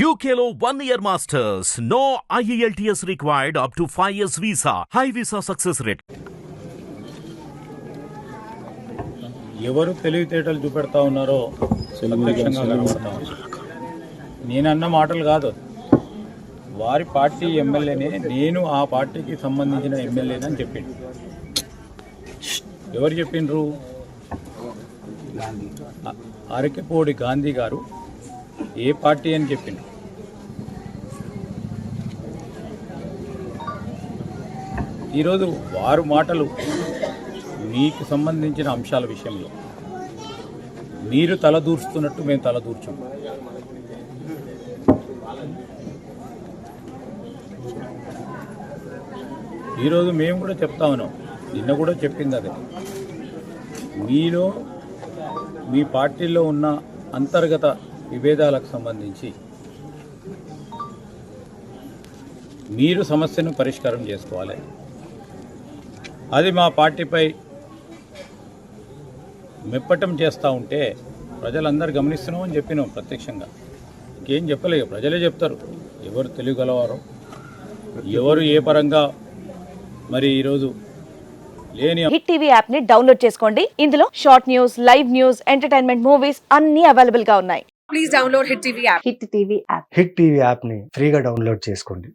UKLO 1 year masters. No IELTS required up to 5 years visa. High visa success rate. ఎవరు తెలివితేటలు చూపెడతా ఉన్నారో ప్రత్యక్షంగా కనబడతా ఉన్నారు. నేనన్న మాటలు కాదు, వారి పార్టీ ఎమ్మెల్యేనే, నేను ఆ పార్టీకి సంబంధించిన ఎమ్మెల్యేనని చెప్పిండు. ఎవరు చెప్పిండ్రు? అరకెపోడి గాంధీ గారు ఏ పార్టీ అని చెప్పిండ్రు. ఈరోజు వారు మాటలు మీకు సంబంధించిన అంశాల విషయంలో మీరు తలదూర్చుతున్నట్టు మేము తలదూర్చాం. ఈరోజు మేము కూడా చెప్తా ఉన్నాం, నిన్న కూడా చెప్పింది అదే. మీలో మీ పార్టీలో ఉన్న అంతర్గత విభేదాలకు సంబంధించి మీరు సమస్యను పరిష్కారం చేసుకోవాలి. అది మా పార్టీపై మెప్పటం చేస్తూ ఉంటే ప్రజలందరూ గమనిస్తున్నామని చెప్పినాం ప్రత్యక్షంగా. ఇంకేం చెప్పలేదు, ప్రజలే చెప్తారు ఎవరు తెలియగలవారో, ఎవరు ఏ పరంగా. మరి ఈరోజు లేని హిట్ టీవీ యాప్ ని డౌన్లోడ్ చేసుకోండి. ఇందులో short news, live news, entertainment movies అన్ని అవైలబుల్ గా ఉన్నాయి. Please download Hit TV app. Hit TV app. Hit TV యాప్ని ఫ్రీగా డౌన్లోడ్ చేసుకోండి.